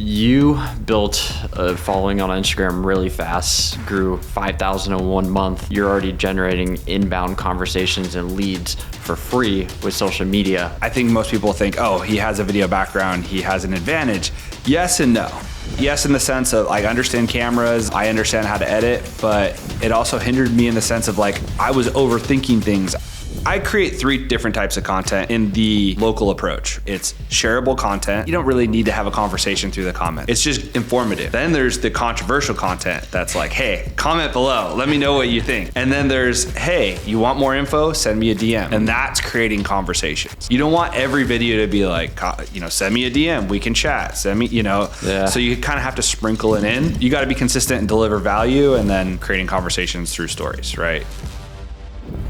You built a following on Instagram really fast, grew 5,000 in 1 month. You're already generating inbound conversations and leads for free with social media. I think most people think, oh, he has a video background, he has an advantage. Yes and no. Yes, in the sense of I understand cameras, I understand how to edit, but it also hindered me in the sense of like I was overthinking things. I create 3 different types of content in the local approach. It's shareable content. You don't really need to have a conversation through the comments. It's just informative. Then there's the controversial content that's like, hey, comment below. Let me know what you think. And then there's, hey, you want more info? Send me a DM. And that's creating conversations. You don't want every video to be like, send me a DM. We can chat. Send me, Yeah. So you kind of have to sprinkle it in. You got to be consistent and deliver value and then creating conversations through stories, right?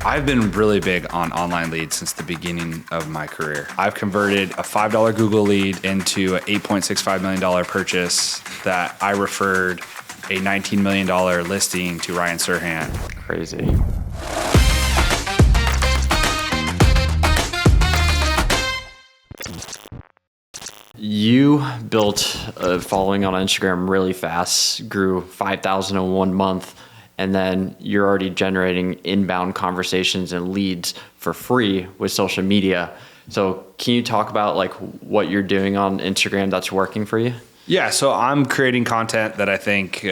I've been really big on online leads since the beginning of my career. I've converted a $5 Google lead into an $8.65 million purchase that I referred a $19 million listing to Ryan Serhant. Crazy. You built a following on Instagram really fast, grew 5,000 in 1 month. And then you're already generating inbound conversations and leads for free with social media. So can you talk about like what you're doing on Instagram that's working for you? Yeah, so I'm creating content that I think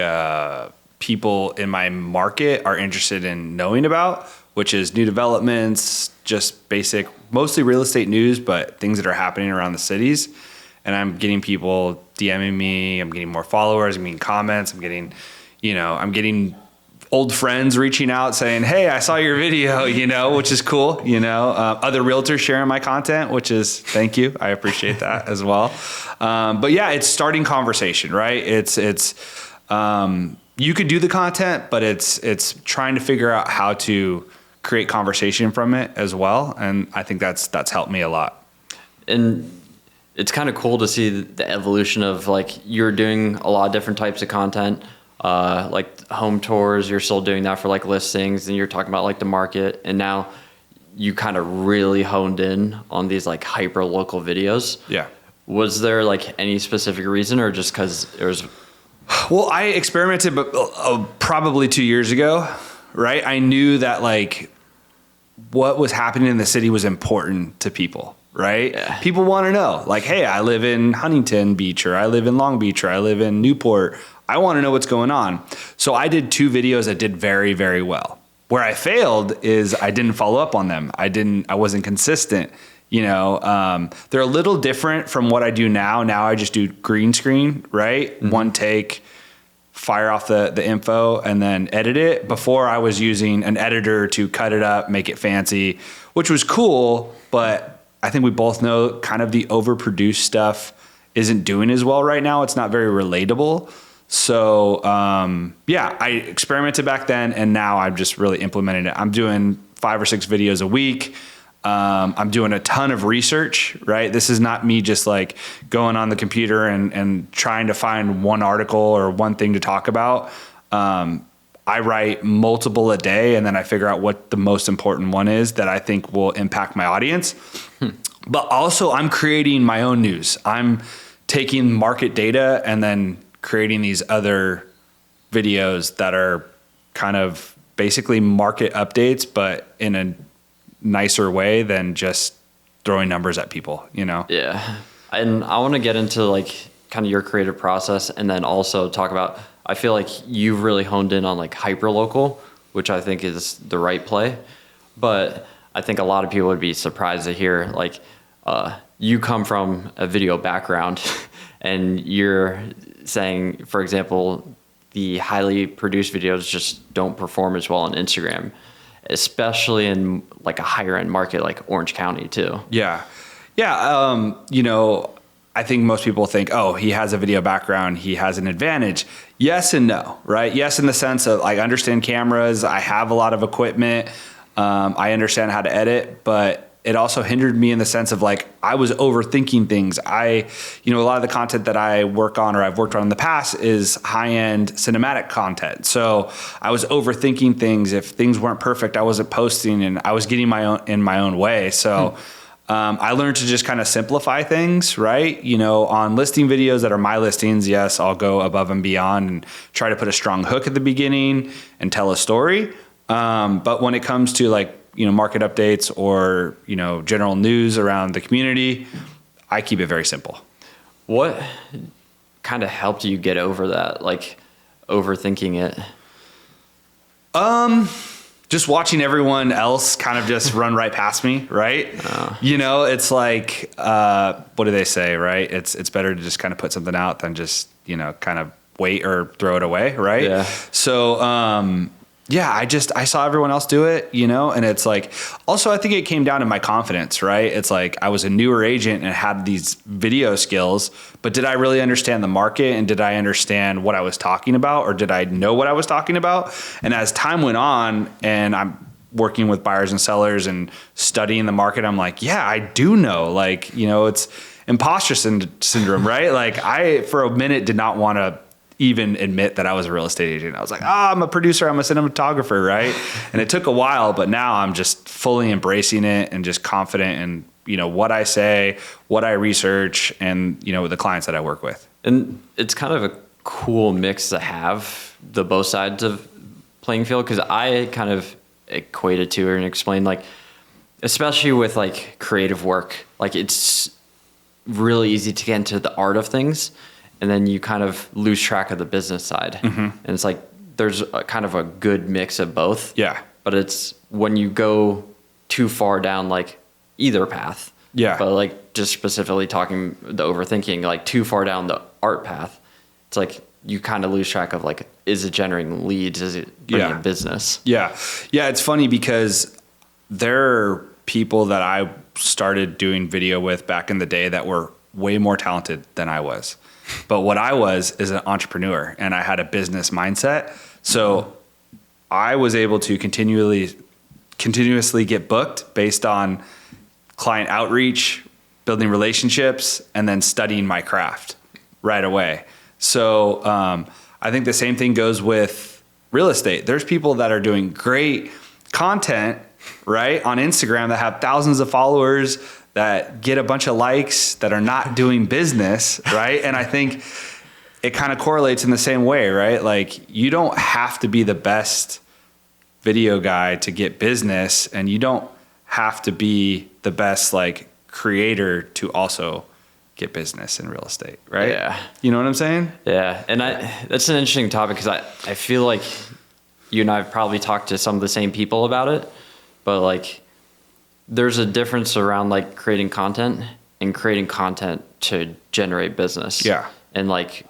people in my market are interested in knowing about, which is new developments, just basic, mostly real estate news, but things that are happening around the cities. And I'm getting people DMing me, I'm getting more followers, I'm getting comments, I'm getting old friends reaching out saying, hey, I saw your video, which is cool, other realtors sharing my content, which is, thank you. I appreciate that as well. But yeah, it's starting conversation, right? It's you could do the content, but it's trying to figure out how to create conversation from it as well. And I think that's helped me a lot. And it's kind of cool to see the evolution of like, you're doing a lot of different types of content. Like home tours, you're still doing that for like listings, and you're talking about like the market, and now you kind of really honed in on these like hyper local videos. Yeah. Was there like any specific reason, or just because it was? Well, I experimented, but probably 2 years ago, right? I knew that like what was happening in the city was important to people. Right? Yeah. People want to know like, hey, I live in Huntington Beach, or I live in Long Beach, or I live in Newport. I want to know what's going on. So I did 2 videos that did very, very well. Where I failed is I didn't follow up on them. I wasn't consistent. They're a little different from what I do now. Now I just do green screen, right? Mm-hmm. One take, fire off the info and then edit it. Before I was using an editor to cut it up, make it fancy, which was cool, but I think we both know kind of the overproduced stuff isn't doing as well right now. It's not very relatable. So, I experimented back then, and now I'm just really implementing it. I'm doing 5 or 6 videos a week. I'm doing a ton of research, right? This is not me just like going on the computer and trying to find one article or one thing to talk about. I write multiple a day, and then I figure out what the most important one is that I think will impact my audience. But also I'm creating my own news. I'm taking market data and then creating these other videos that are kind of basically market updates, but in a nicer way than just throwing numbers at people, Yeah. And I want to get into like kind of your creative process, and then also talk about, I feel like you've really honed in on like hyperlocal, which I think is the right play. But I think a lot of people would be surprised to hear like you come from a video background and you're saying, for example, the highly produced videos just don't perform as well on Instagram, especially in like a higher end market like Orange County too. Yeah. Yeah. I think most people think, oh, he has a video background, he has an advantage. Yes and no, right? Yes, in the sense of I understand cameras, I have a lot of equipment, I understand how to edit, but it also hindered me in the sense of like I was overthinking things. A lot of the content that I work on or I've worked on in the past is high-end cinematic content. So I was overthinking things. If things weren't perfect, I wasn't posting, and I was getting in my own way. So I learned to just kind of simplify things, right? You know, on listing videos that are my listings, yes, I'll go above and beyond and try to put a strong hook at the beginning and tell a story. But when it comes to like, you know, market updates or, you know, general news around the community, I keep it very simple. What kind of helped you get over that, like overthinking it? Just watching everyone else kind of just run right past me, right? You know, it's like, what do they say, right? It's better to just kind of put something out than just, you know, kind of wait or throw it away, right? Yeah. So, yeah, I saw everyone else do it, you know, and it's like, also I think it came down to my confidence, right? It's like I was a newer agent and had these video skills, but did I really understand the market and did I understand what I was talking about or did I know what I was talking about? And as time went on and I'm working with buyers and sellers and studying the market, I'm like, yeah, I do know, like, you know, it's imposter syndrome, right? Like I, for a minute, did not want to even admit that I was a real estate agent. I was like, I'm a producer, I'm a cinematographer, right? And it took a while, but now I'm just fully embracing it and just confident in, you know, what I say, what I research, and, you know, the clients that I work with. And it's kind of a cool mix to have the both sides of playing field, because I kind of equated to and explained, like, especially with like creative work, like it's really easy to get into the art of things. And then you kind of lose track of the business side. Mm-hmm. And it's like, there's a kind of a good mix of both. Yeah. But it's when you go too far down, like either path. Yeah. But like just specifically talking the overthinking, like too far down the art path, it's like you kind of lose track of like, is it generating leads? Is it bringing a business? Yeah. Yeah. It's funny because there are people that I started doing video with back in the day that were way more talented than I was. But what I was is an entrepreneur and I had a business mindset. So I was able to continuously get booked based on client outreach, building relationships, and then studying my craft right away. So I think the same thing goes with real estate. There's people that are doing great content, right, on Instagram that have thousands of followers that get a bunch of likes that are not doing business, right? And I think it kind of correlates in the same way, right? Like you don't have to be the best video guy to get business, and you don't have to be the best like creator to also get business in real estate, right? Yeah. You know what I'm saying? Yeah. And that's an interesting topic because I feel like you and I have probably talked to some of the same people about it, but like there's a difference around like creating content and creating content to generate business. Yeah. And like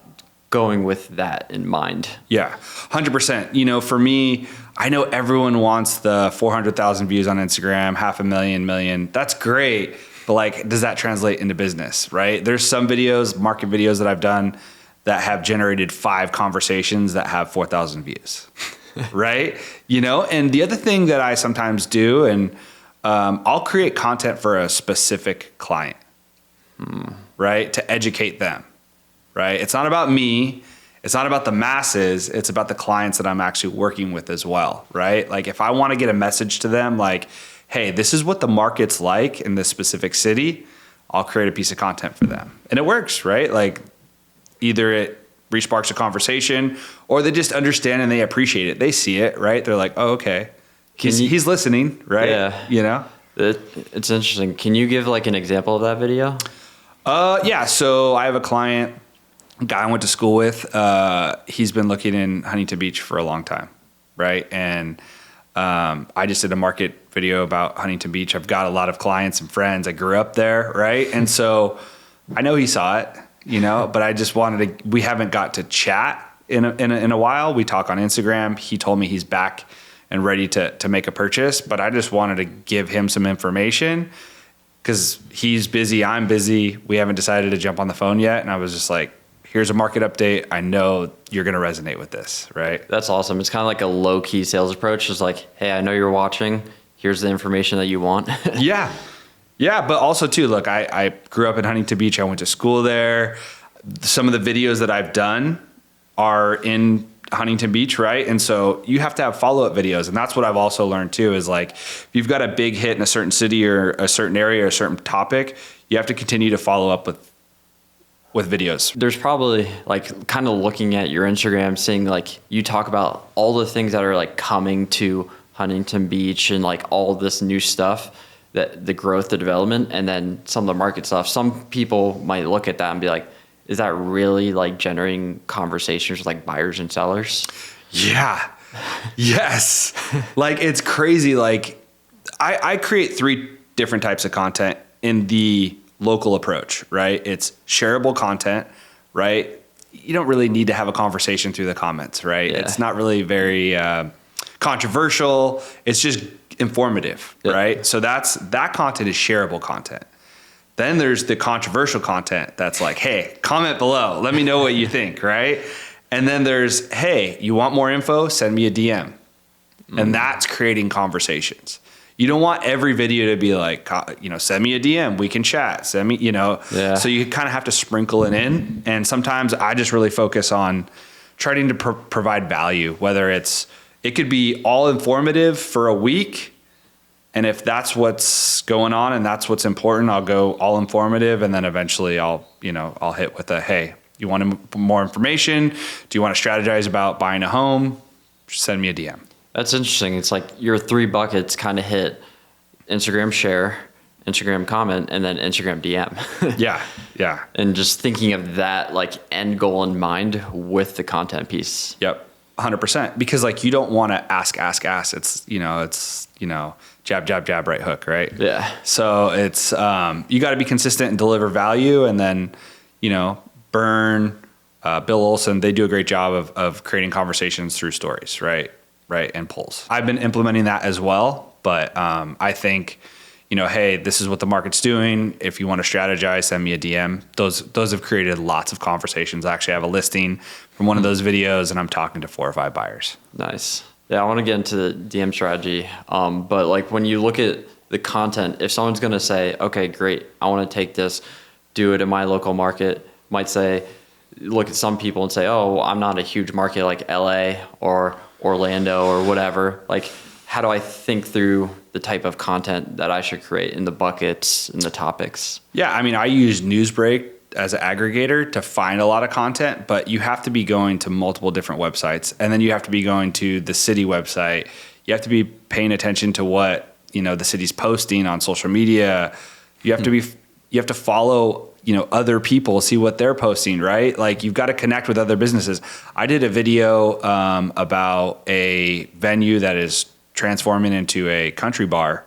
going with that in mind. Yeah, 100%. You know, for me, I know everyone wants the 400,000 views on Instagram, 500,000, million. That's great. But like, does that translate into business, right? There's some videos, market videos that I've done that have generated 5 conversations that have 4,000 views, right? You know, and the other thing that I sometimes do, and I'll create content for a specific client, right? To educate them, right? It's not about me. It's not about the masses. It's about the clients that I'm actually working with as well, right? Like if I want to get a message to them, like, hey, this is what the market's like in this specific city, I'll create a piece of content for them. And it works, right? Like either it re-sparks a conversation or they just understand and they appreciate it. They see it, right? They're like, oh, okay. He's listening, right? Yeah. You know? It's interesting. Can you give like an example of that video? Yeah. So I have a client, a guy I went to school with. He's been looking in Huntington Beach for a long time, right? And I just did a market video about Huntington Beach. I've got a lot of clients and friends. I grew up there, right? And so I know he saw it, you know, but I just wanted to. We haven't got to chat in a while. We talk on Instagram. He told me he's back and ready to make a purchase, but I just wanted to give him some information because he's busy, I'm busy. We haven't decided to jump on the phone yet. And I was just like, here's a market update. I know you're going to resonate with this, right? That's awesome. It's kind of like a low key sales approach. It's like, hey, I know you're watching. Here's the information that you want. Yeah. Yeah. But also too, look, I grew up in Huntington Beach. I went to school there. Some of the videos that I've done are in Huntington Beach, right? And so you have to have follow-up videos. And that's what I've also learned too, is like, if you've got a big hit in a certain city or a certain area or a certain topic, you have to continue to follow up with videos. There's probably like kind of looking at your Instagram, seeing like you talk about all the things that are like coming to Huntington Beach and like all this new stuff, that the growth, the development, and then some of the market stuff. Some people might look at that and be like, is that really like generating conversations with like buyers and sellers? Yeah. Yes. Like, it's crazy. Like, I create 3 different types of content in the local approach, right? It's shareable content, right? You don't really need to have a conversation through the comments, right? Yeah. It's not really very controversial. It's just informative, right? So that content is shareable content. Then there's the controversial content that's like, hey, comment below. Let me know what you think, right? And then there's, hey, you want more info? Send me a DM. And that's creating conversations. You don't want every video to be like, send me a DM. We can chat. Send me, Yeah. So you kind of have to sprinkle it in. And sometimes I just really focus on trying to provide value, whether it could be all informative for a week. And if that's what's going on and that's what's important, I'll go all informative. And then eventually I'll hit with hey, you want more information? Do you want to strategize about buying a home? Send me a DM. That's interesting. It's like your 3 buckets kind of hit Instagram share, Instagram comment, and then Instagram DM. Yeah. Yeah. And just thinking of that like end goal in mind with the content piece. Yep. 100%. Because like, you don't want to ask. It's, jab, right hook, right? Yeah. So it's, you got to be consistent and deliver value. And then, Burn, Bill Olson, they do a great job of creating conversations through stories, right? Right. And polls. I've been implementing that as well. But I think, hey, this is what the market's doing. If you want to strategize, send me a DM. Those have created lots of conversations. I actually have a listing from one of those videos, and I'm talking to 4 or 5 buyers. Nice. Yeah, I want to get into the DM strategy. But like when you look at the content, if someone's going to say, okay, great, I want to take this, do it in my local market, might say, look at some people and say, oh, I'm not a huge market like LA or Orlando or whatever. Like, how do I think through the type of content that I should create in the buckets and the topics? Yeah, I mean, I use Newsbreak as an aggregator to find a lot of content, but you have to be going to multiple different websites, and then you have to be going to the city website. You have to be paying attention to what the city's posting on social media. You have to follow other people, see what they're posting, right? Like, you've got to connect with other businesses. I did a video about a venue that is transforming into a country bar.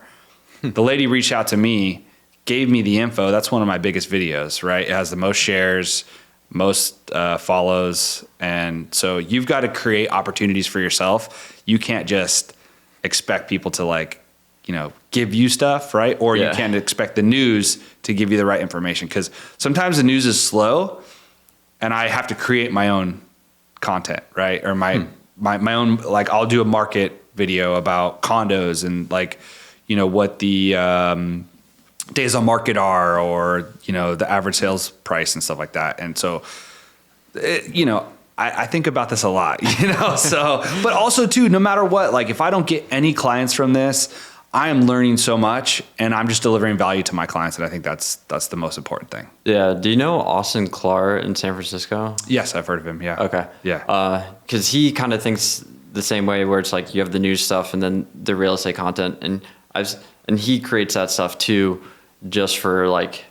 The lady reached out to me, gave me the info. That's one of my biggest videos, right? It has the most shares, most follows. And so you've got to create opportunities for yourself. You can't just expect people to give you stuff, right? Or you can't expect the news to give you the right information, because sometimes the news is slow and I have to create my own content, right? Or my own, like, I'll do a market video about condos and what the days on market are, or the average sales price and stuff like that. And so I think about this a lot, so, but also too, no matter what, like, if I don't get any clients from this, I am learning so much, and I'm just delivering value to my clients. And I think that's the most important thing. Yeah. Do you know Austin Clark in San Francisco? Yes, I've heard of him. Yeah. Okay. Yeah. Cause he kind of thinks the same way, where it's like you have the news stuff and then the real estate content, and he creates that stuff too, just for like,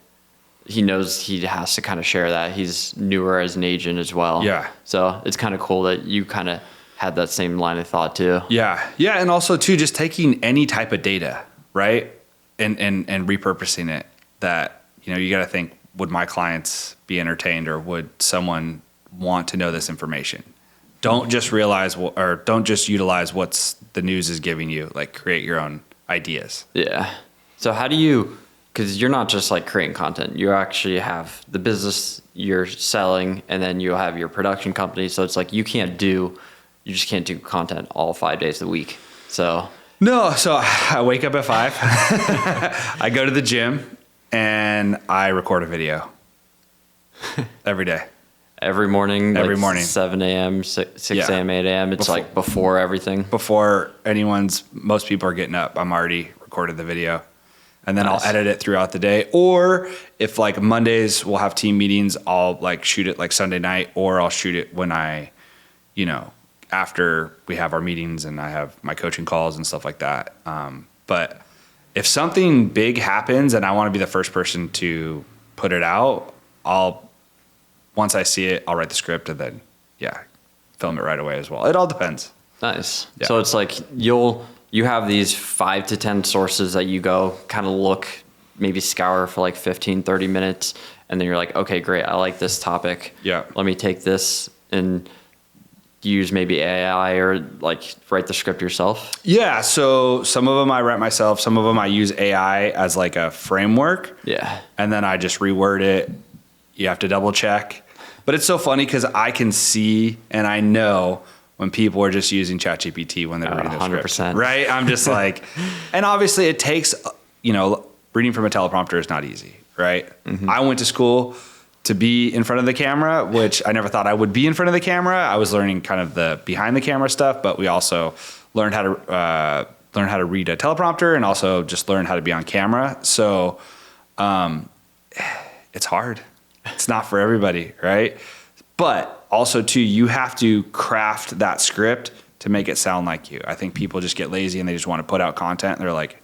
he knows he has to kind of share that. He's newer as an agent as well. Yeah. So it's kind of cool that you kind of had that same line of thought too. Yeah. Yeah. And also too, just taking any type of data, right? And repurposing it, that, you got to think, would my clients be entertained, or would someone want to know this information? Don't just don't just utilize what's the news is giving you, like, create your own ideas. Yeah. So how do you, because you're not just like creating content, you actually have the business you're selling, and then you have your production company. So it's like, you just can't do content all 5 days a week. So no, so I wake up at 5, I go to the gym, and I record a video every day. Every morning, Every like morning. 7 a.m., 6 Yeah. a.m., 8 a.m. It's like before everything. Before most people are getting up, I'm already recorded the video. And then Nice. I'll edit it throughout the day. Or if like Mondays we'll have team meetings, I'll like shoot it like Sunday night, or I'll shoot it when after we have our meetings and I have my coaching calls and stuff like that. But if something big happens and I want to be the first person to put it out, once I see it, I'll write the script and then, film it right away as well. It all depends. Nice. Yeah. So it's like you have these 5 to 10 sources that you go kind of look, maybe scour for like 15, 30 minutes. And then you're like, okay, great. I like this topic. Yeah. Let me take this and use maybe AI or like write the script yourself. Yeah. So some of them I write myself. Some of them I use AI as like a framework. Yeah. And then I just reword it. You have to double check. But it's so funny because I can see and I know when people are just using ChatGPT when they're reading their 100%. script, right? I'm just like, and obviously it takes, reading from a teleprompter is not easy, right? Mm-hmm. I went to school to be in front of the camera, which I never thought I would be in front of the camera. I was learning kind of the behind the camera stuff, but we also learned how to read a teleprompter and also just learn how to be on camera. So it's hard. It's not for everybody, right? But also too, you have to craft that script to make it sound like you. I think people just get lazy and they just want to put out content. They're like,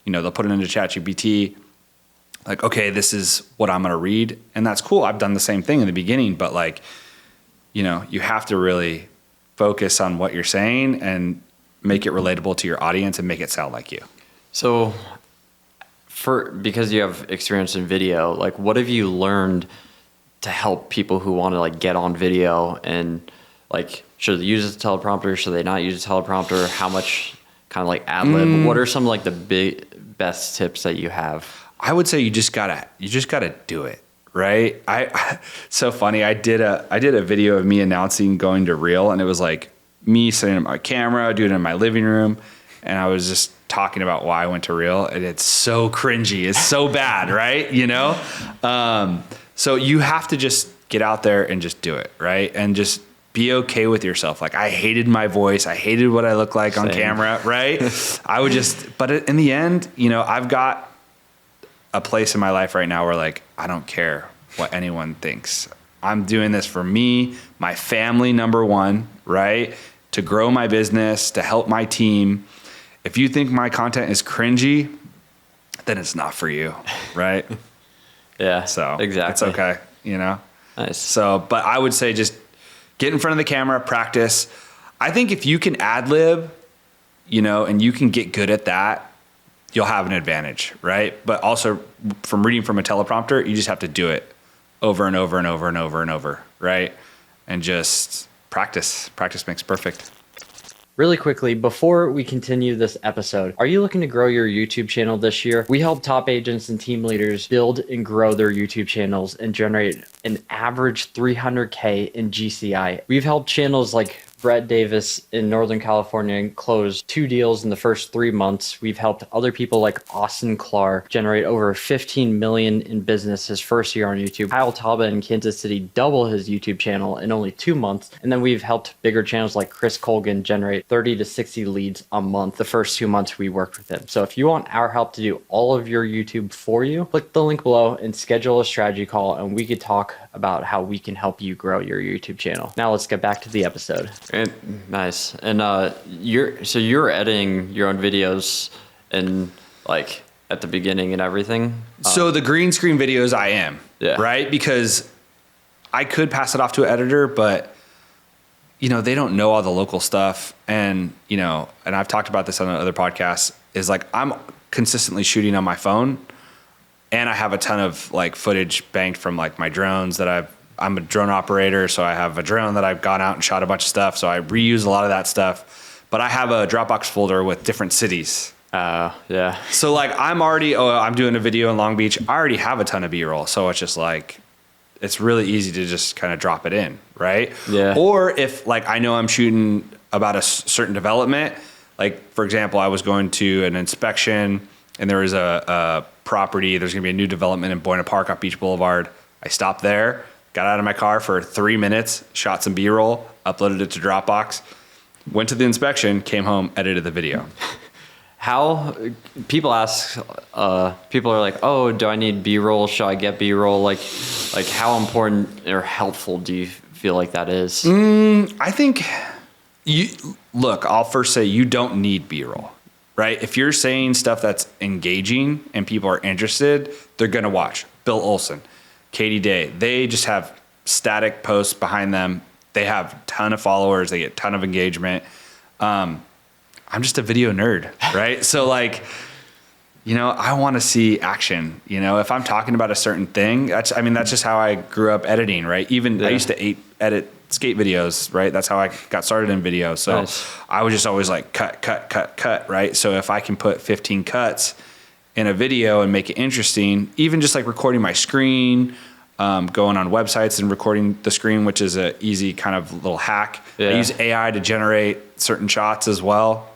they'll put it into ChatGPT, like, okay, this is what I'm going to read. And that's cool. I've done the same thing in the beginning, but like, you have to really focus on what you're saying and make it relatable to your audience and make it sound like you. So because you have experience in video, like what have you learned to help people who want to like get on video, and like, should they use a teleprompter? Should they not use a teleprompter? How much kind of like ad lib? What are some like the best tips that you have? I would say you just gotta do it, right? So funny. I did a video of me announcing going to Real, and it was like me sitting at my camera, doing it in my living room, and I was just talking about why I went to Real, and it's so cringy. It's so bad, right? So you have to just get out there and just do it, right? And just be okay with yourself. Like, I hated my voice. I hated what I look like on camera, right? But in the end, I've got a place in my life right now where like, I don't care what anyone thinks. I'm doing this for me, my family, number one, right? To grow my business, to help my team. If you think my content is cringy, then it's not for you, right? Yeah, So exactly. it's okay, Nice. So, but I would say just get in front of the camera, practice. I think if you can ad lib, and you can get good at that, you'll have an advantage, right? But also from reading from a teleprompter, you just have to do it over and over and over and over and over, right? And just practice. Practice makes perfect. Really quickly, before we continue this episode, are you looking to grow your YouTube channel this year? We help top agents and team leaders build and grow their YouTube channels and generate an average 300K in GCI. We've helped channels like Brett Davis in Northern California close 2 deals in the first 3 months. We've helped other people like Austin Clark generate over 15 million in business his first year on YouTube. Kyle Taba in Kansas City double his YouTube channel in only 2 months. And then we've helped bigger channels like Chris Colgan generate 30 to 60 leads a month the first 2 months we worked with him. So if you want our help to do all of your YouTube for you, click the link below and schedule a strategy call, and we could talk about how we can help you grow your YouTube channel. Now let's get back to the episode. Nice. And you're editing your own videos and like at the beginning and everything. So the green screen videos I am, Yeah. right? Because I could pass it off to an editor, but they don't know all the local stuff. And, and I've talked about this on other podcasts, is like, I'm consistently shooting on my phone, and I have a ton of like footage banked from like my drones that I'm a drone operator. So I have a drone that I've gone out and shot a bunch of stuff. So I reuse a lot of that stuff, but I have a Dropbox folder with different cities. Yeah. So like I'm doing a video in Long Beach. I already have a ton of B-roll. So it's just like, it's really easy to just kind of drop it in, right? Yeah. Or if like I know I'm shooting about a certain development, like for example, I was going to an inspection and there was a property, there's gonna be a new development in Buena Park off Beach Boulevard. I stopped there. got out of my car for 3 minutes, shot some B-roll, uploaded it to Dropbox, went to the inspection, came home, edited the video. How people ask, people are like, oh, do I need B-roll? Should I get B-roll? Like how important or helpful do you feel like that is? I think I'll first say you don't need B-roll, right? If you're saying stuff that's engaging and people are interested, they're going to watch. Bill Olson, Katie Day, they just have static posts behind them. They have a ton of followers. They get a ton of engagement. I'm just a video nerd, right? So like, I want to see action. If I'm talking about a certain thing, that's just how I grew up editing, right? Even I used to edit skate videos, right? That's how I got started in video. So nice. I was just always like cut, right? So if I can put 15 cuts in a video and make it interesting, even just like recording my screen, going on websites and recording the screen, which is a easy kind of little hack. Yeah. I use AI to generate certain shots as well.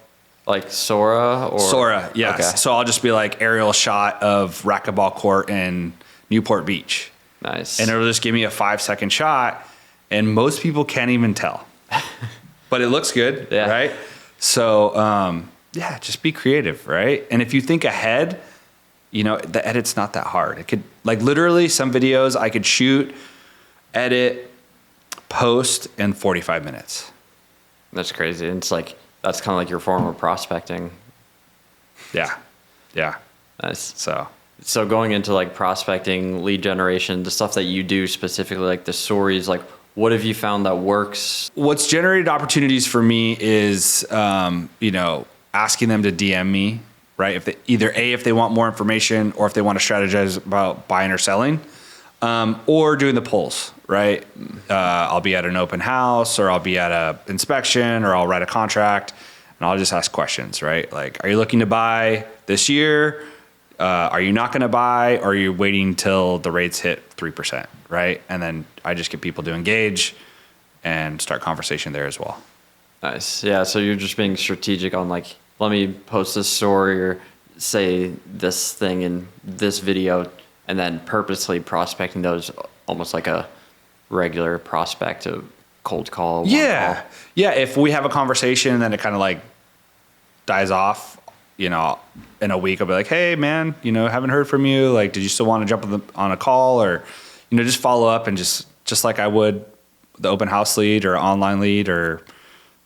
Like Sora? Sora, yes. Okay. So I'll just be like aerial shot of racquetball court in Newport Beach. Nice. And it'll just give me a 5-second shot, and most people can't even tell. But it looks good, right? So, just be creative, right? And if you think ahead, the edit's not that hard. It could, like literally some videos I could shoot, edit, post in 45 minutes. That's crazy. It's like, that's kind of like your form of prospecting. Yeah. Nice. So going into like prospecting, lead generation, the stuff that you do specifically, like the stories, like what have you found that works? What's generated opportunities for me is, asking them to DM me, right? If they want more information or if they want to strategize about buying or selling, or doing the polls, right? I'll be at an open house or I'll be at a inspection or I'll write a contract and I'll just ask questions, right? Like, are you looking to buy this year? Are you not going to buy? Or are you waiting till the rates hit 3%, right? And then I just get people to engage and start conversation there as well. Nice. Yeah. So you're just being strategic on like, let me post this story or say this thing in this video, and then purposely prospecting those almost like a regular prospect to cold call. Yeah. If we have a conversation and then it kind of like dies off, in a week, I'll be like, hey man, haven't heard from you. Like, did you still want to jump on a call or, just follow up and just like I would the open house lead or online lead or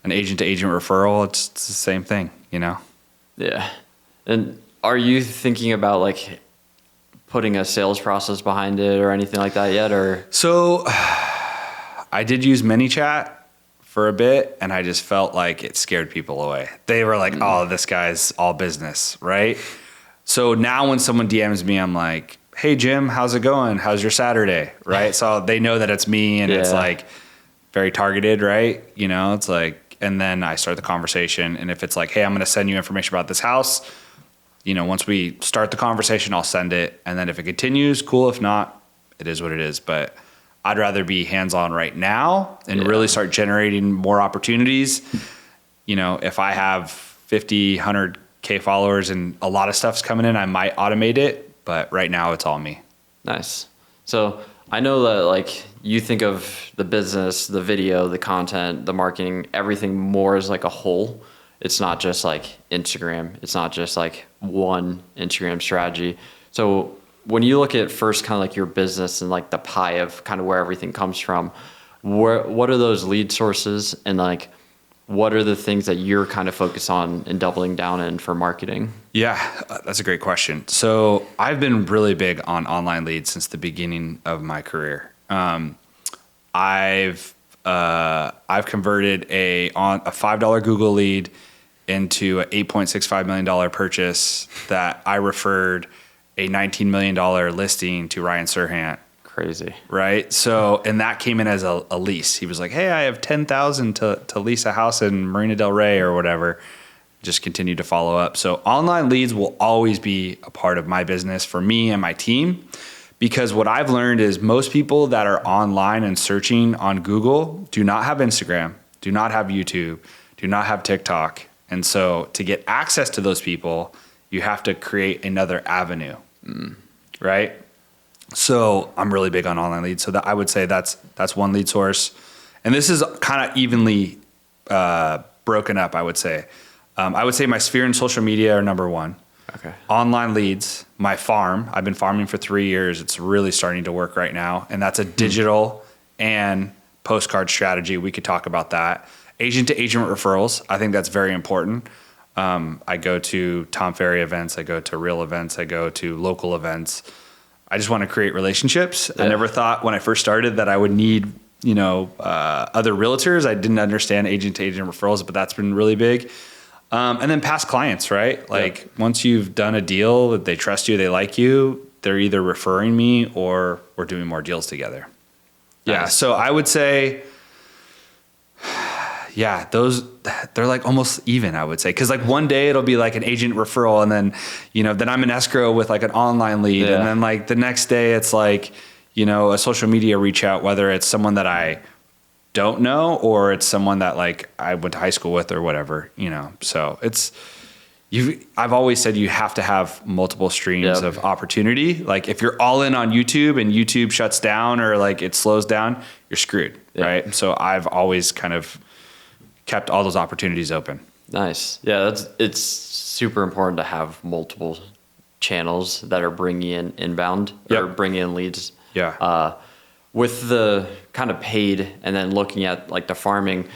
an agent to agent referral. It's the same thing, Yeah. And are you thinking about like putting a sales process behind it or anything like that yet? Or so I did use ManyChat for a bit and I just felt like it scared people away. They were like, oh, this guy's all business, right? So now when someone DMs me, I'm like, hey Jim, how's it going? How's your Saturday? Right? So they know that it's me and it's like very targeted, right? It's like, and then I start the conversation. And if it's like, hey, I'm going to send you information about this house, once we start the conversation, I'll send it. And then if it continues, cool. If not, it is what it is. But I'd rather be hands-on right now and really start generating more opportunities. If I have 50, 100K followers and a lot of stuff's coming in, I might automate it. But right now it's all me. Nice. So I know that like you think of the business, the video, the content, the marketing, everything more as like a whole. It's not just like Instagram. It's not just like one Instagram strategy. So when you look at first kind of like your business and like the pie of kind of where everything comes from, what are those lead sources and like what are the things that you're kind of focused on and doubling down in for marketing? Yeah, that's a great question. So I've been really big on online leads since the beginning of my career. I've converted a $5 Google lead into an $8.65 million purchase that I referred a $19 million listing to Ryan Serhant. Crazy. Right? So, and that came in as a lease. He was like, hey, I have $10,000 to lease a house in Marina Del Rey or whatever. Just continue to follow up. So online leads will always be a part of my business for me and my team, because what I've learned is most people that are online and searching on Google do not have Instagram, do not have YouTube, do not have TikTok. And so to get access to those people, you have to create another avenue, right? So I'm really big on online leads. So that I would say that's one lead source. And this is kind of evenly broken up, I would say. I would say my sphere and social media are number one. Okay. Online leads, my farm. I've been farming for 3 years. It's really starting to work right now. And that's a digital and postcard strategy. We could talk about that. Agent to agent referrals. I think that's very important. I go to Tom Ferry events. I go to real events. I go to local events. I just want to create relationships. Yeah. I never thought when I first started that I would need, other realtors. I didn't understand agent to agent referrals, but that's been really big. And then past clients, right? Like once you've done a deal, they trust you, they like you, they're either referring me or we're doing more deals together. Nice. Yeah. So I would say, they're like almost even, I would say. Cause like one day it'll be like an agent referral and then, then I'm in escrow with like an online lead. Yeah. And then like the next day it's like, a social media reach out, whether it's someone that I don't know or it's someone that like I went to high school with or whatever, so I've always said you have to have multiple streams of opportunity. Like if you're all in on YouTube and YouTube shuts down or like it slows down, you're screwed. Right. So I've always kind of kept all those opportunities open. Nice. Yeah. It's super important to have multiple channels that are bringing in inbound or bringing in leads. Yeah. With the kind of paid and then looking at like the farming,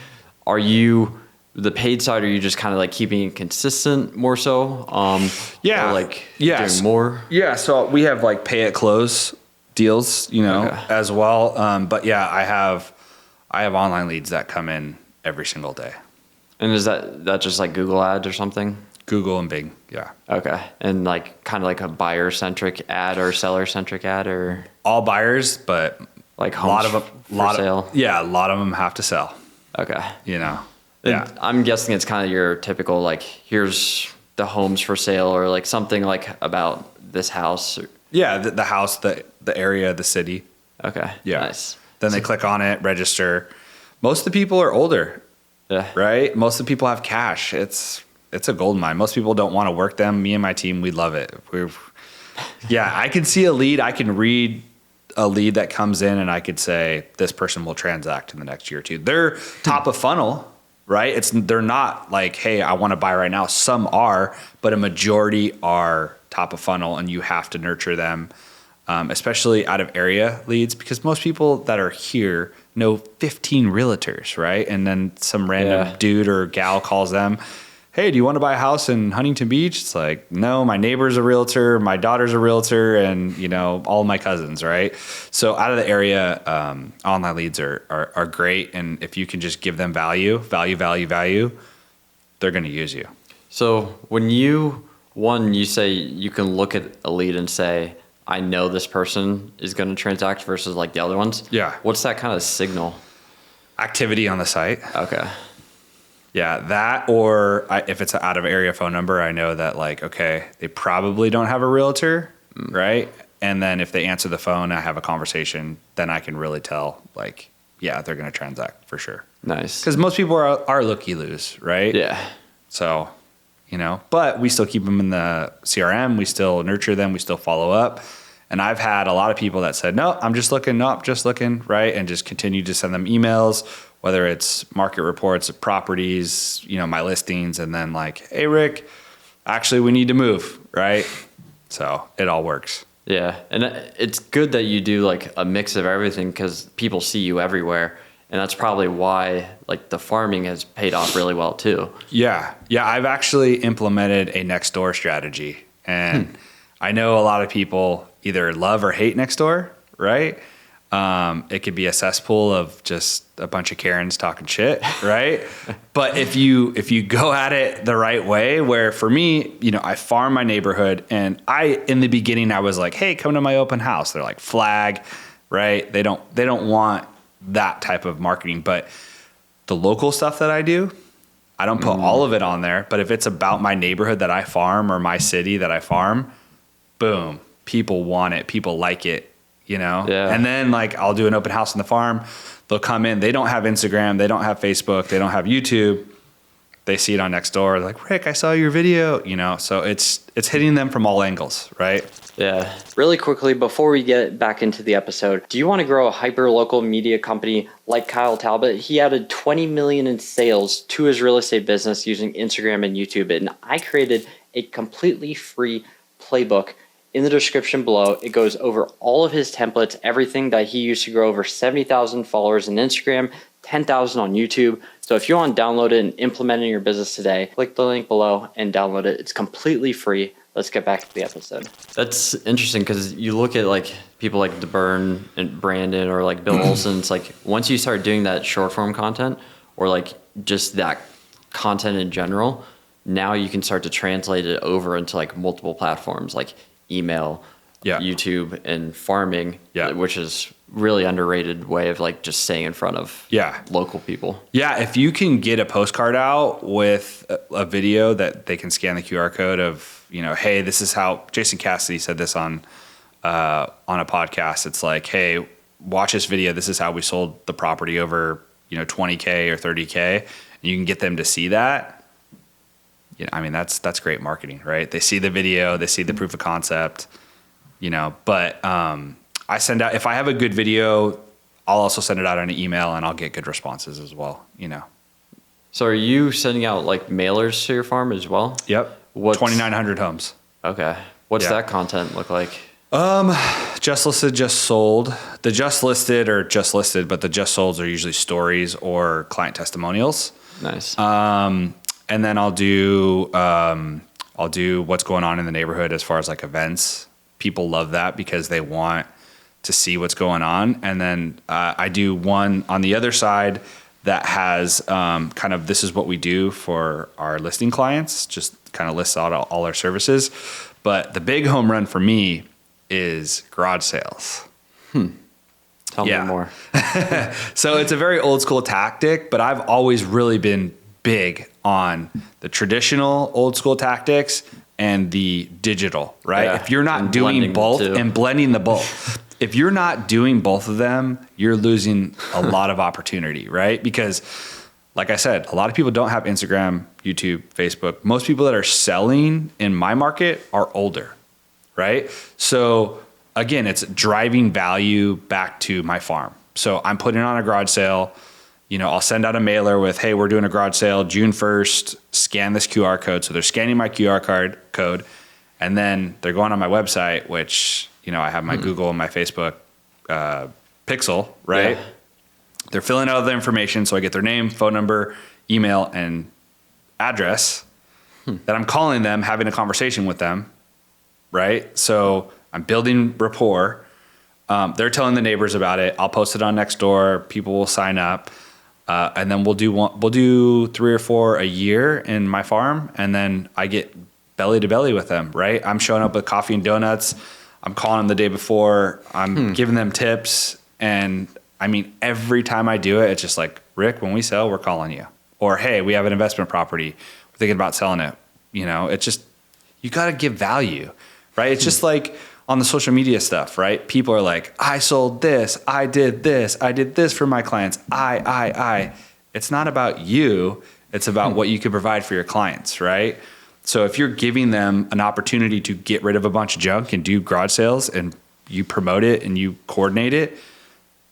are you the paid side? Are you just kind of like keeping it consistent more so? Or like doing more? Yeah. So we have like pay at close deals, as well. But yeah, I have online leads that come in every single day. And is that just like Google ads or something? Google and Bing. Yeah. Okay. And like kind of like a buyer centric ad or seller centric ad or all buyers, but like a lot of them have to sell. Okay. Yeah. I'm guessing it's kind of your typical, like, here's the homes for sale or like something like about this house. Yeah. The house, the area, the city. Okay. Yeah. Nice. Then they click on it, register. Most of the people are older. Yeah. Right. Most of the people have cash. It's a gold mine. Most people don't want to work them. Me and my team, we love it. I can see a lead. I can read a lead that comes in and I could say, this person will transact in the next year or two. They're top of funnel, right? They're not like, hey, I want to buy right now. Some are, but a majority are top of funnel and you have to nurture them, especially out of area leads, because most people that are here know 15 realtors, right? And then some random dude or gal calls them, hey, do you want to buy a house in Huntington Beach? It's like, no, my neighbor's a realtor, my daughter's a realtor, and all my cousins, right? So out of the area, online leads are great, and if you can just give them value, they're going to use you. So when you say you can look at a lead and say, I know this person is going to transact versus like the other ones. Yeah. What's that kind of signal? Activity on the site. Okay. Yeah, that or if it's an out of area phone number, I know that like, okay, they probably don't have a realtor, right? And then if they answer the phone, I have a conversation, then I can really tell like, yeah, they're going to transact for sure. Nice. Because most people are looky-loos, right? Yeah. So, but we still keep them in the CRM. We still nurture them. We still follow up. And I've had a lot of people that said, no, I'm just looking, right? And just continue to send them emails, whether it's market reports of properties, my listings, and then like, hey, Rick, actually we need to move, right? So it all works. Yeah. And it's good that you do like a mix of everything because people see you everywhere. And that's probably why like the farming has paid off really well too. Yeah. Yeah. I've actually implemented a NextDoor strategy. And I know a lot of people either love or hate NextDoor, right? It could be a cesspool of just a bunch of Karens talking shit, right? But if you go at it the right way, where for me, I farm my neighborhood, and in the beginning I was like, hey, come to my open house. They're like, flag, right? They don't want that type of marketing. But the local stuff that I do, I don't put all of it on there. But if it's about my neighborhood that I farm or my city that I farm, boom, people want it, people like it. Yeah. And then like I'll do an open house on the farm. They'll come in. They don't have Instagram. They don't have Facebook. They don't have YouTube. they see it on NextDoor. They're like, Rick, I saw your video, so it's hitting them from all angles, right? Yeah. Really quickly, before we get back into the episode, do you want to grow a hyper-local media company like Kyle Talbot? He added 20 million in sales to his real estate business using Instagram and YouTube. And I created a completely free playbook in the description below. It goes over all of his templates, everything that he used to grow over 70,000 followers in Instagram, 10,000 on YouTube. So if you want to download it and implement it in your business today, click the link below and download it. It's completely free. Let's get back to the episode. That's interesting because you look at like people like DeBurn and Brandon or like Bill Olson. It's like once you start doing that short form content or like just that content in general, now you can start to translate it over into like multiple platforms like email, YouTube, and farming, which is really underrated way of like just staying in front of local people. Yeah, if you can get a postcard out with a video that they can scan the QR code of, hey, this is how Jason Cassidy said this on a podcast. It's like, hey, watch this video. This is how we sold the property over, $20K or $30K. And you can get them to see that. That's great marketing, right? They see the video, they see the proof of concept, but I send out, if I have a good video, I'll also send it out on an email and I'll get good responses as well, So are you sending out like mailers to your farm as well? Yep. 2,900 homes. Okay. What's that content look like? Just listed, just sold. The just listed or just listed, but the just solds are usually stories or client testimonials. Nice. And then I'll do what's going on in the neighborhood as far as like events. People love that because they want to see what's going on. And then I do one on the other side that has kind of this is what we do for our listing clients, just kind of lists out all our services. But the big home run for me is garage sales. Tell me more. So it's a very old school tactic, but I've always really been big on the traditional old school tactics and the digital, right? Yeah. If you're not doing both and blending the both, if you're not doing both of them, you're losing a lot of opportunity, right? Because like I said, a lot of people don't have Instagram, YouTube, Facebook. Most people that are selling in my market are older, right? So again, it's driving value back to my farm. So I'm putting on a garage sale. I'll send out a mailer with, hey, we're doing a garage sale June 1st, scan this QR code. So they're scanning my QR code, and then they're going on my website, which, I have my Google and my Facebook pixel, right? Yeah. They're filling out the information. So I get their name, phone number, email, and address. That I'm calling them, having a conversation with them, right? So I'm building rapport. They're telling the neighbors about it. I'll post it on NextDoor. People will sign up. And then we'll do 3 or 4 a year in my farm. And then I get belly to belly with them, right? I'm showing up with coffee and donuts. I'm calling them the day before. I'm giving them tips. And every time I do it, it's just like, Rick, when we sell, we're calling you. Or, hey, we have an investment property. We're thinking about selling it. It's just, you got to give value, right? It's just like on the social media stuff, right? People are like, I sold this. I did this for my clients. I. It's not about you. It's about what you can provide for your clients, right? So if you're giving them an opportunity to get rid of a bunch of junk and do garage sales and you promote it and you coordinate it,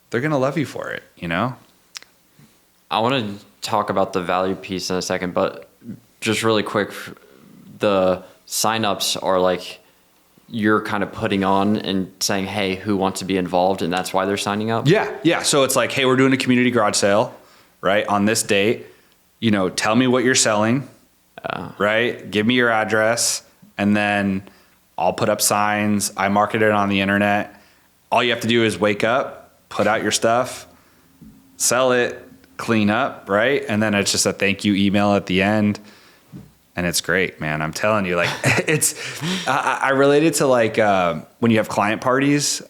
they're going to love you for it, I want to talk about the value piece in a second, but just really quick, the signups are like you're kind of putting on and saying, hey, who wants to be involved? And that's why they're signing up? Yeah. So it's like, hey, we're doing a community garage sale, right? On this date, tell me what you're selling, right? Give me your address, and then I'll put up signs. I market it on the internet. All you have to do is wake up, put out your stuff, sell it, clean up, right? And then it's just a thank you email at the end. And it's great, man. I'm telling you, like I relate it to like when you have client parties.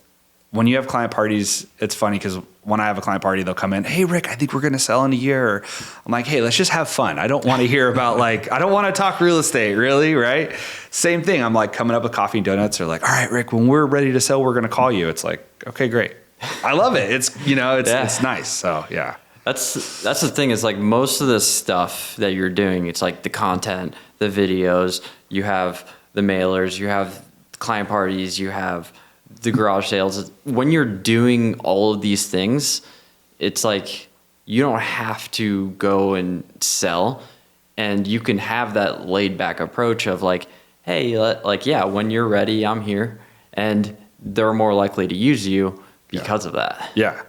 When you have client parties, it's funny because when I have a client party, they'll come in, hey, Rick, I think we're going to sell in a year. I'm like, hey, let's just have fun. I don't want to hear about I don't want to talk real estate, really, right? Same thing. I'm like coming up with coffee and donuts. They're like, all right, Rick, when we're ready to sell, we're going to call you. It's like, okay, great. I love it. It's, it's nice. So, yeah. That's the thing is like most of this stuff that you're doing, it's like the content, the videos, you have the mailers, you have client parties, you have the garage sales. When you're doing all of these things, it's like you don't have to go and sell, and you can have that laid back approach of like, hey, like, yeah, when you're ready, I'm here. And they're more likely to use you because of that. Yeah.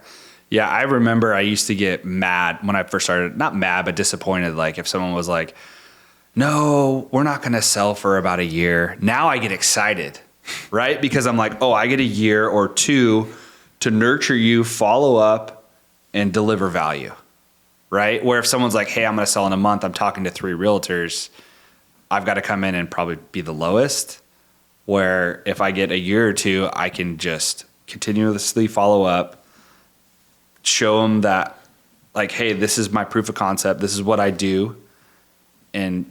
Yeah, I remember I used to get mad when I first started, not mad, but disappointed. Like if someone was like, no, we're not going to sell for about a year. Now I get excited, right? Because I'm like, oh, I get a year or two to nurture you, follow up, and deliver value, right? Where if someone's like, hey, I'm going to sell in a month, I'm talking to 3 realtors, I've got to come in and probably be the lowest. Where if I get a year or two, I can just continuously follow up, show them that like, hey, this is my proof of concept. This is what I do. And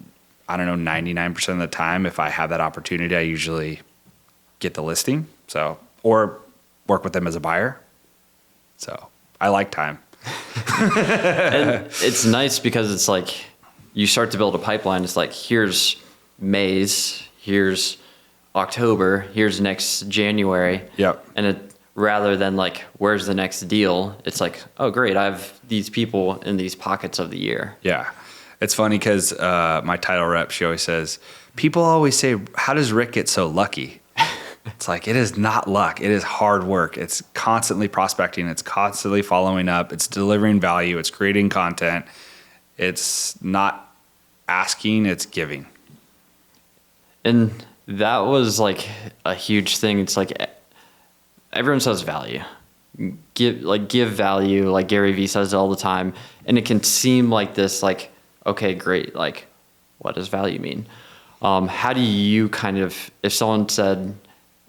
I don't know, 99% of the time, if I have that opportunity, I usually get the listing. So, or work with them as a buyer. So I like time. And it's nice because it's like you start to build a pipeline. It's like, here's May's, here's October, here's next January. Yep. And it, rather than like, where's the next deal? It's like, oh, great, I have these people in these pockets of the year. Yeah. It's funny because my title rep, she always says, people always say, how does Rick get so lucky? It's like, it is not luck. It is hard work. It's constantly prospecting. It's constantly following up. It's delivering value. It's creating content. It's not asking, it's giving. And that was like a huge thing. It's like everyone says value. Give value, like Gary Vee says it all the time. And it can seem like this, like, okay, great. Like, what does value mean? How do you kind of, if someone said,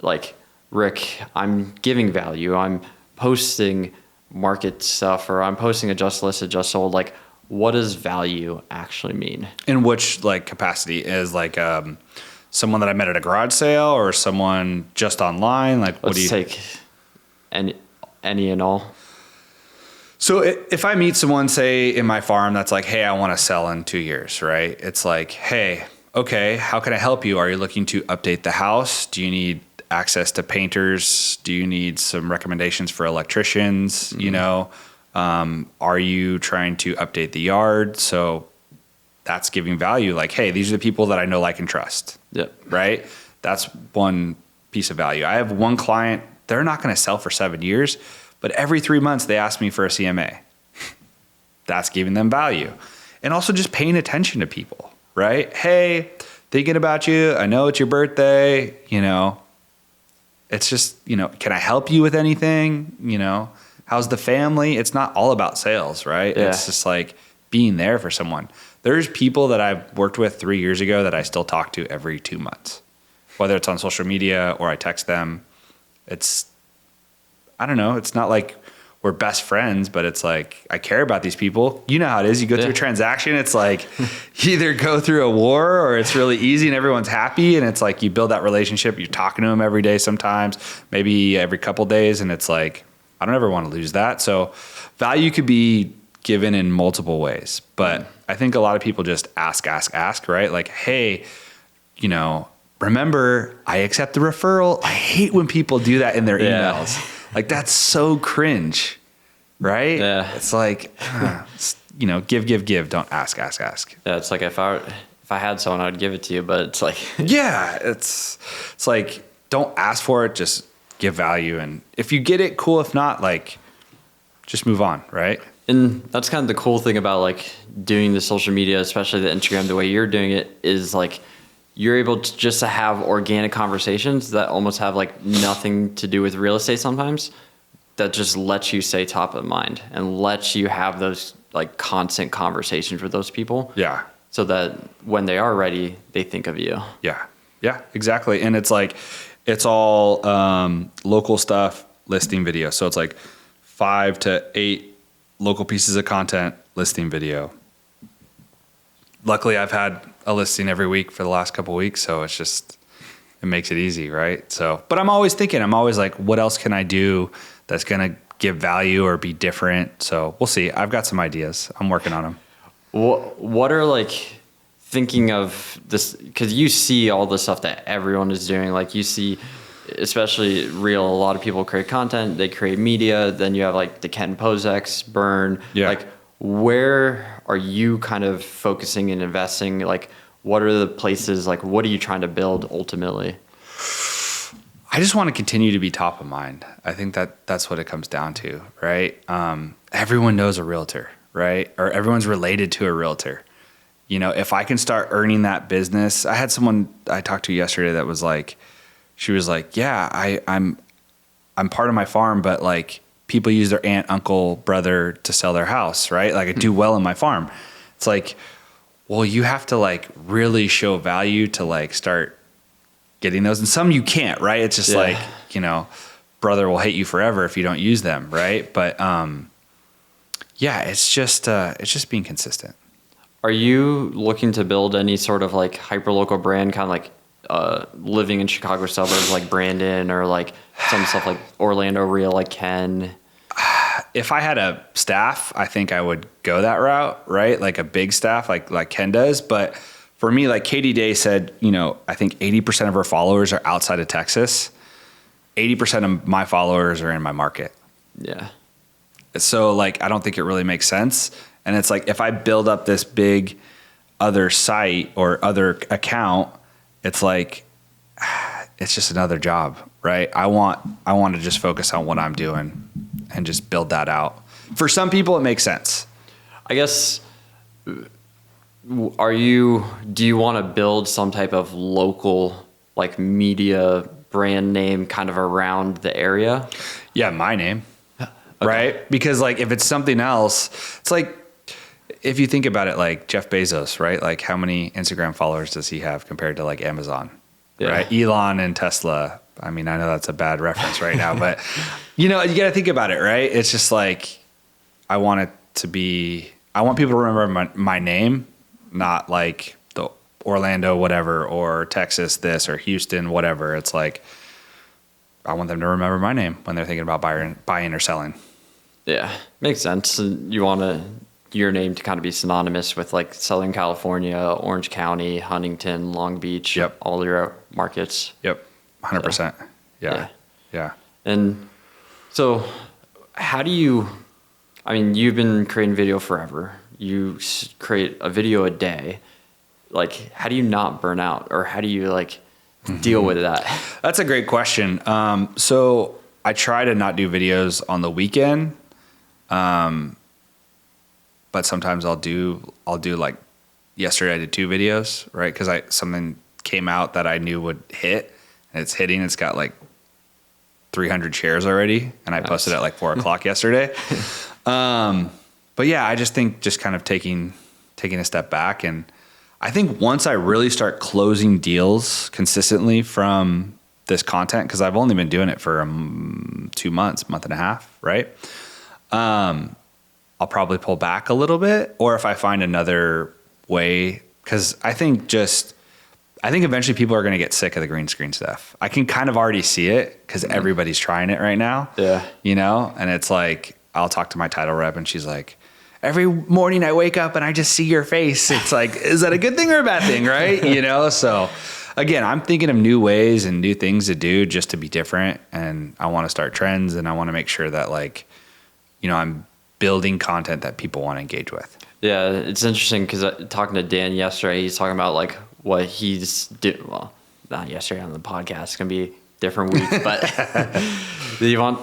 like, Rick, I'm giving value, I'm posting market stuff, or I'm posting a just listed, just sold, like, what does value actually mean? In which like capacity? Is like someone that I met at a garage sale or someone just online? Like, what do you take any and all? So if I meet someone, say in my farm, that's like, hey, I want to sell in 2 years, right? It's like, hey, okay, how can I help you? Are you looking to update the house? Do you need access to painters? Do you need some recommendations for electricians? Mm-hmm. You know, are you trying to update the yard? So that's giving value. Like, hey, these are the people that I know, like, and trust. Yep. Right? That's one piece of value. I have one client, they're not going to sell for 7 years, but every 3 months they ask me for a CMA. That's giving them value. And also just paying attention to people, right? Hey, thinking about you. I know it's your birthday. You know, it's just, you know, can I help you with anything? You know, how's the family? It's not all about sales, right? Yeah. It's just like being there for someone. There's people that I've worked with 3 years ago that I still talk to every 2 months, whether it's on social media or I text them. It's, I don't know. It's not like we're best friends, but it's like, I care about these people. You know how it is. You go through a transaction. It's like you either go through a war or it's really easy and everyone's happy. And it's like, you build that relationship. You're talking to them every day, sometimes maybe every couple days. And it's like, I don't ever want to lose that. So value could be given in multiple ways, but I think a lot of people just ask, right? Like, hey, you know, remember, I accept the referral. I hate when people do that in their emails. Like, that's so cringe, right? Yeah. It's like, you know, give. Don't ask. Yeah, it's like if I had someone, I'd give it to you, but it's like, yeah, it's like, don't ask for it. Just give value, and if you get it, cool. If not, like, just move on, right? And that's kind of the cool thing about like doing the social media, especially the Instagram, the way you're doing it is like you're able to just to have organic conversations that almost have like nothing to do with real estate sometimes, that just lets you stay top of mind and lets you have those like constant conversations with those people. Yeah. So that when they are ready, they think of you. Yeah. Yeah, exactly. And it's like, it's all local stuff, listing video. So it's like 5 to 8 local pieces of content, listing video. Luckily, I've had a listing every week for the last couple of weeks, so it's just, it makes it easy, right? So, but I'm always thinking, I'm always like, what else can I do that's going to give value or be different. So we'll see. I've got some ideas. I'm working on them. What are like thinking of this? Because you see all the stuff that everyone is doing. Like you see, especially real, a lot of people create content, they create media. Then you have like the Ken Posex, Burn. Yeah. Like where are you kind of focusing and investing? Like what are the places, like what are you trying to build ultimately? I just want to continue to be top of mind. I think that's what it comes down to, right? Everyone knows a realtor, right? Or everyone's related to a realtor. You know, if I can start earning that business, I had someone I talked to yesterday that was like, she was like, yeah, I'm part of my farm, but like people use their aunt, uncle, brother to sell their house, right? Like I do well in my farm. It's like, well, you have to like really show value to like start getting those. And some you can't, right? It's just like, you know, brother will hate you forever if you don't use them, right? But yeah, it's just being consistent. Are you looking to build any sort of like hyperlocal brand, kind of like living in Chicago suburbs like Brandon, or like some stuff like Orlando Real like Ken? If I had a staff, I think I would go that route, right? Like a big staff like Ken does. But for me, like Katie Day said, you know, I think 80% of her followers are outside of Texas. 80% of my followers are in my market. Yeah. So like, I don't think it really makes sense. And it's like, if I build up this big other site or other account, it's like, it's just another job, right? I want to just focus on what I'm doing and just build that out. For some people, it makes sense. I guess, do you want to build some type of local, like media brand name kind of around the area? Yeah, my name, right? Because like, if it's something else, it's like, if you think about it, like Jeff Bezos, right? Like how many Instagram followers does he have compared to like Amazon, right? Elon and Tesla. I mean, I know that's a bad reference right now, but you know, you got to think about it, right? It's just like, I want people to remember my name, not like the Orlando, whatever, or Texas, this, or Houston, whatever. It's like, I want them to remember my name when they're thinking about buying or selling. Yeah, makes sense. You want your name to kind of be synonymous with like Southern California, Orange County, Huntington, Long Beach, all your markets. Yep, 100%. So, yeah. And so how do you, I mean, you've been creating video forever. You create a video a day. Like, how do you not burn out, or how do you like deal with that? That's a great question. So I try to not do videos on the weekend. But sometimes I'll do like yesterday I did 2 videos, right? Cause something came out that I knew would hit, and it's hitting. It's got like 300 shares already. And I posted at like 4:00 yesterday. But yeah, I just think just kind of taking a step back. And I think once I really start closing deals consistently from this content, cause I've only been doing it for 2 months, month and a half. Right. I'll probably pull back a little bit, or if I find another way, because I think eventually people are going to get sick of the green screen stuff. I can kind of already see it because everybody's trying it right now. Yeah. You know, and it's like, I'll talk to my title rep and she's like, every morning I wake up and I just see your face. It's like, is that a good thing or a bad thing? Right. You know? So again, I'm thinking of new ways and new things to do just to be different. And I want to start trends, and I want to make sure that like, you know, I'm building content that people want to engage with. Yeah, it's interesting because talking to Dan yesterday, he's talking about like what he's doing. Well, not yesterday on the podcast. It's gonna be a different week, but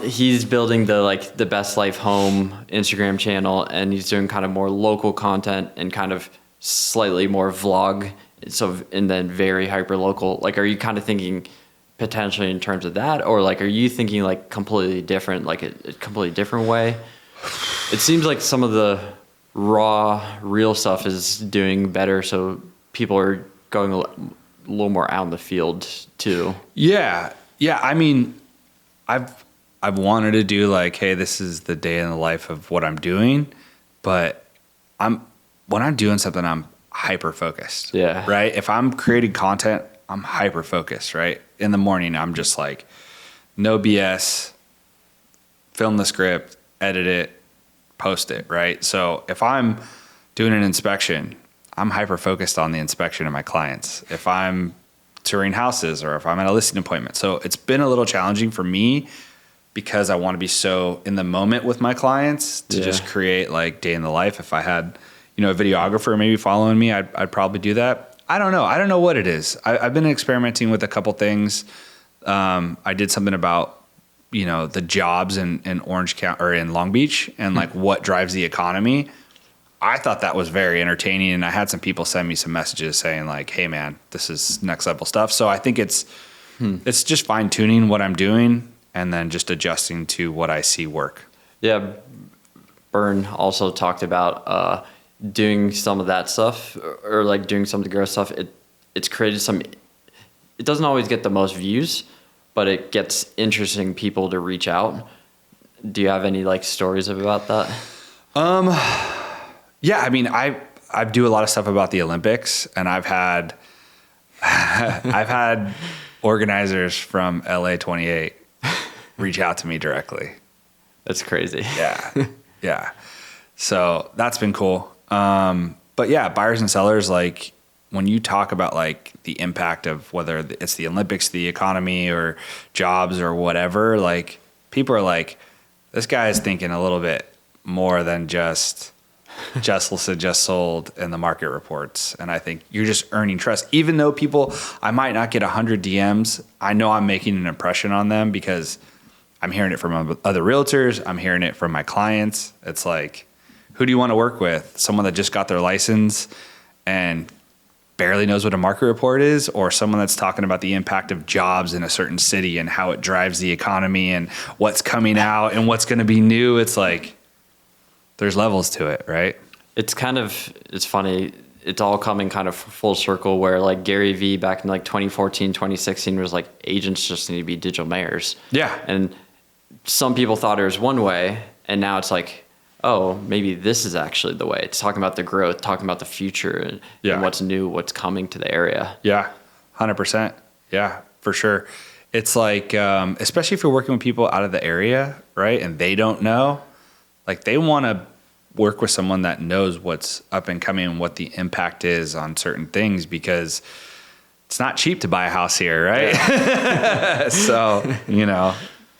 he's building the Best Life Home Instagram channel, and he's doing kind of more local content and kind of slightly more vlog. So and then very hyper local. Like, are you kind of thinking potentially in terms of that, or like are you thinking like completely different, like a completely different way? It seems like some of the raw, real stuff is doing better, so people are going a little more out in the field too. Yeah. I mean, I've wanted to do like, hey, this is the day in the life of what I'm doing, but when I'm doing something, I'm hyper focused. Yeah. Right. If I'm creating content, I'm hyper focused. Right. In the morning, I'm just like, no BS. film the script, edit it, post it, right? So if I'm doing an inspection, I'm hyper focused on the inspection of my clients. If I'm touring houses or if I'm at a listing appointment. So it's been a little challenging for me because I want to be so in the moment with my clients to just create like day in the life. If I had, a videographer maybe following me, I'd probably do that. I don't know. I don't know what it is. I've been experimenting with a couple things. I did something about, the jobs in Orange County or in Long Beach and like what drives the economy. I thought that was very entertaining, and I had some people send me some messages saying like, "Hey man, this is next level stuff." So I think it's just fine tuning what I'm doing and then just adjusting to what I see work. Yeah. Byrne also talked about doing some of that stuff or like doing some of the growth stuff. It's created some. It doesn't always get the most views, but it gets interesting people to reach out. Do you have any like stories about that? Yeah, I mean, I do a lot of stuff about the Olympics, and I've had organizers from LA 28 reach out to me directly. That's crazy. Yeah. So that's been cool. But yeah, buyers and sellers, like when you talk about like the impact of whether it's the Olympics, the economy, or jobs or whatever, like people are like, this guy is thinking a little bit more than just listed, just sold in the market reports. And I think you're just earning trust. Even though I might not get 100 DMs, I know I'm making an impression on them because I'm hearing it from other realtors. I'm hearing it from my clients. It's like, who do you want to work with? Someone that just got their license and barely knows what a market report is, or someone that's talking about the impact of jobs in a certain city and how it drives the economy and what's coming out and what's going to be new. It's like, there's levels to it, right? It's funny. It's all coming kind of full circle where like Gary Vee back in like 2014, 2016 was like agents just need to be digital mayors. Yeah. And some people thought it was one way, and now it's like, oh, maybe this is actually the way. It's talking about the growth, talking about the future and what's new, what's coming to the area. Yeah, 100%. Yeah, for sure. It's like, especially if you're working with people out of the area, right? And they don't know, like they want to work with someone that knows what's up and coming and what the impact is on certain things, because it's not cheap to buy a house here, right? Yeah. So,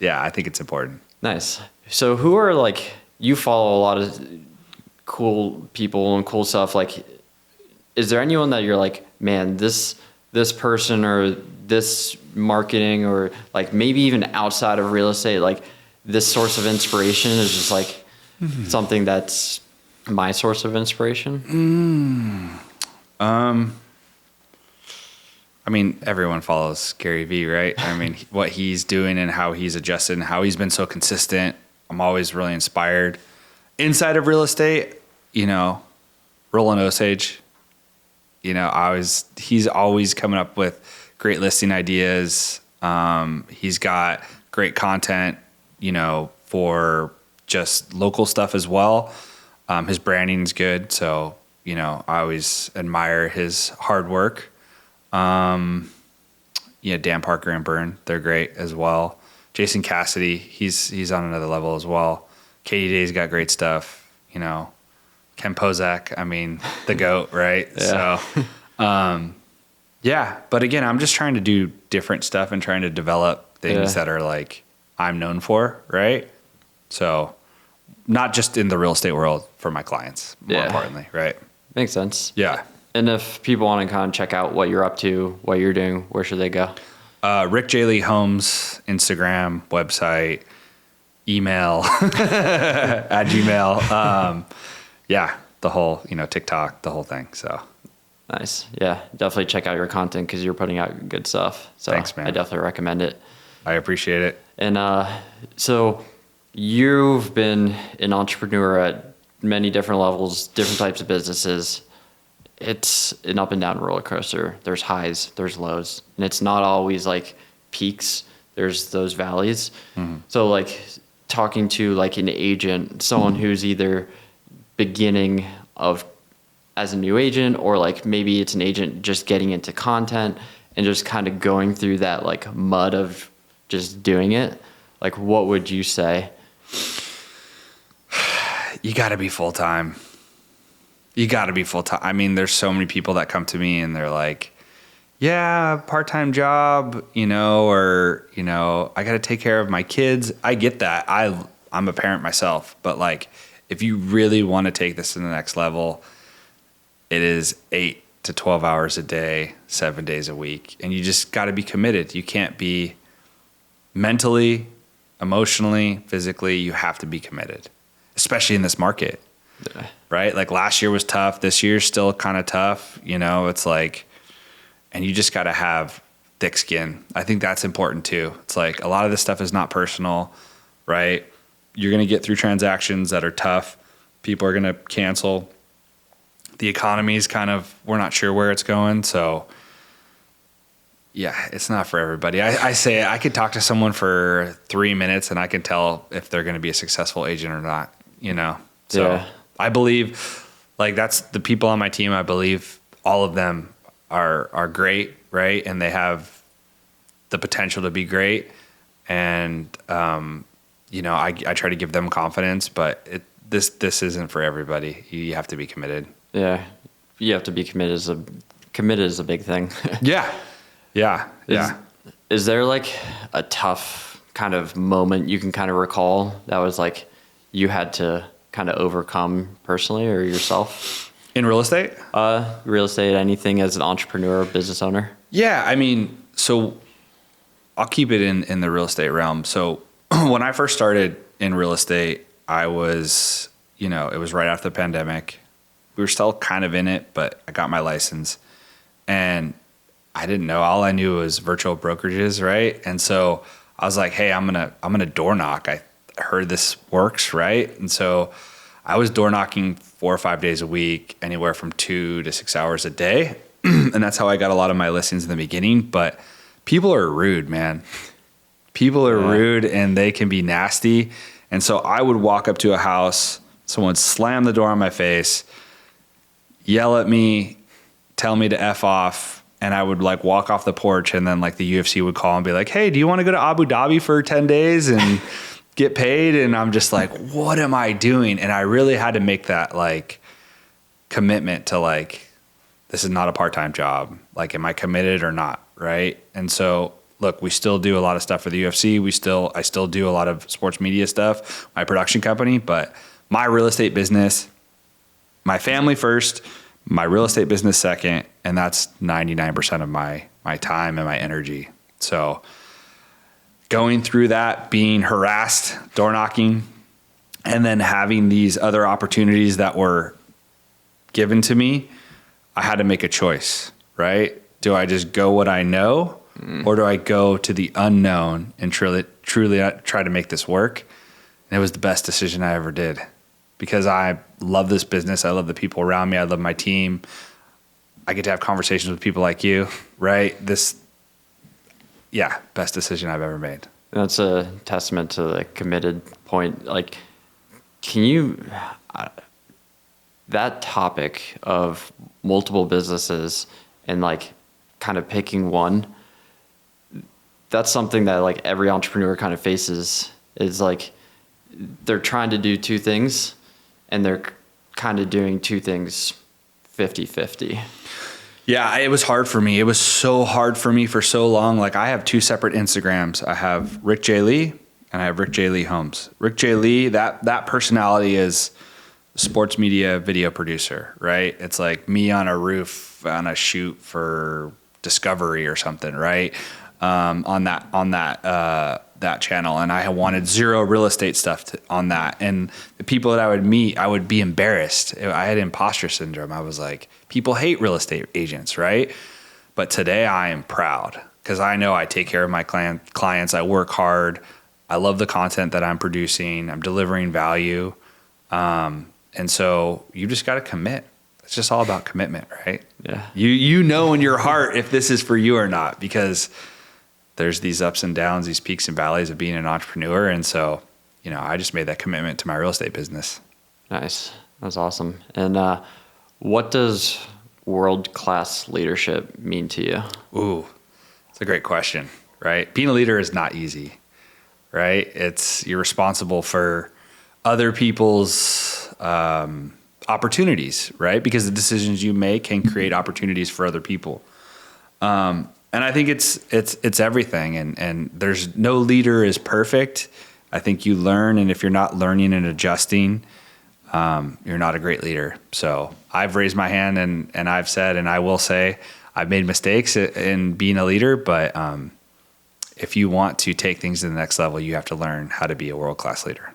I think it's important. Nice. So who are like, you follow a lot of cool people and cool stuff. Like, is there anyone that you're like, man, this person or this marketing or like maybe even outside of real estate, like this source of inspiration is just like something that's my source of inspiration? I mean, everyone follows Gary Vee, right? I mean, what he's doing and how he's adjusted and how he's been so consistent. I'm always really inspired. Inside of real estate, Roland Osage, he's always coming up with great listing ideas. He's got great content, for just local stuff as well. His branding's good. So, I always admire his hard work. Dan Parker and Byrne, they're great as well. Jason Cassidy, he's on another level as well. Katie Day's got great stuff, Ken Pozak, I mean, the GOAT, right? Yeah. So, but again, I'm just trying to do different stuff and trying to develop things that are like I'm known for, right? So not just in the real estate world, for my clients, more importantly, right? Makes sense. Yeah. And if people want to kind of check out what you're up to, what you're doing, where should they go? Rick J. Lee Homes, Instagram, website, email, at Gmail. The whole, TikTok, the whole thing. So nice. Yeah, definitely check out your content because you're putting out good stuff. So thanks, man. I definitely recommend it. I appreciate it. And so you've been an entrepreneur at many different levels, different types of businesses. It's an up and down roller coaster. There's highs, there's lows, and it's not always like peaks. There's those valleys. Mm-hmm. So like talking to like an agent, someone who's either beginning of as a new agent, or like maybe it's an agent just getting into content and just kind of going through that like mud of just doing it. Like, what would you say you got to be full time. You got to be full time. I mean, there's so many people that come to me and they're like, yeah, part-time job, or, I got to take care of my kids. I get that. I'm a parent myself, but like, if you really want to take this to the next level, it is 8 to 12 hours a day, 7 days a week. And you just got to be committed. You can't be mentally, emotionally, physically, you have to be committed, especially in this market, right? Like last year was tough. This year's still kind of tough. It's like, and you just got to have thick skin. I think that's important too. It's like a lot of this stuff is not personal, right? You're going to get through transactions that are tough. People are going to cancel. The economy is we're not sure where it's going. So yeah, it's not for everybody. I say I could talk to someone for 3 minutes and I can tell if they're going to be a successful agent or not, So yeah. I believe like that's the people on my team. I believe all of them are great, right? And they have the potential to be great. And, I try to give them confidence, but this isn't for everybody. You have to be committed. Yeah. You have to be committed. Committed is a big thing. Yeah. Yeah. Is there like a tough kind of moment you can kind of recall that was like you had to kind of overcome personally or yourself? In real estate? Real estate, anything as an entrepreneur or business owner? Yeah, I mean, so I'll keep it in the real estate realm. So when I first started in real estate, I was, it was right after the pandemic. We were still kind of in it, but I got my license and I didn't know. All I knew was virtual brokerages, right? And so I was like, hey, I'm gonna door knock. I heard this works, right? And so I was door knocking 4 or 5 days a week, anywhere from 2 to 6 hours a day. And that's how I got a lot of my listings in the beginning. But people are rude, man. People are rude and they can be nasty. And so I would walk up to a house, someone would slam the door on my face, yell at me, tell me to F off. And I would like walk off the porch and then like the UFC would call and be like, hey, do you want to go to Abu Dhabi for 10 days and get paid? And I'm just like, what am I doing? And I really had to make that like commitment to like, this is not a part-time job. Like, am I committed or not? Right. And so look, we still do a lot of stuff for the UFC. I still do a lot of sports media stuff, my production company, but my real estate business, my family first, my real estate business second, and that's 99% of my time and my energy. So going through that, being harassed, door knocking, and then having these other opportunities that were given to me, I had to make a choice, right? Do I just go what I know, or do I go to the unknown and truly try to make this work? And it was the best decision I ever did because I love this business. I love the people around me. I love my team. I get to have conversations with people like you, right? Best decision I've ever made. That's a testament to the committed point. Like, can you, that topic of multiple businesses and like kind of picking one, that's something that like every entrepreneur kind of faces is like, they're trying to do two things and they're kind of doing two things 50-50. Yeah, it was hard for me. It was so hard for me for so long. Like I have two separate Instagrams. I have Rick J. Lee and I have Rick J. Lee Homes. Rick J. Lee, that personality is sports media video producer, right? It's like me on a roof on a shoot for Discovery or something, right? On that channel, and I wanted zero real estate stuff on that. And the people that I would meet, I would be embarrassed. I had imposter syndrome. I was like, people hate real estate agents, right? But today I am proud because I know I take care of my clients. I work hard. I love the content that I'm producing. I'm delivering value. And so you just got to commit. It's just all about commitment, right? Yeah. You know in your heart if this is for you or not, because there's these ups and downs, these peaks and valleys of being an entrepreneur. And so, I just made that commitment to my real estate business. Nice. That's awesome. And what does world-class leadership mean to you? Ooh, it's a great question, right? Being a leader is not easy, right? You're responsible for other people's opportunities, right? Because the decisions you make can create opportunities for other people. And I think it's everything. And there's no leader is perfect. I think you learn, and if you're not learning and adjusting, you're not a great leader. So I've raised my hand and I've said, and I will say, I've made mistakes in being a leader, but if you want to take things to the next level, you have to learn how to be a world-class leader.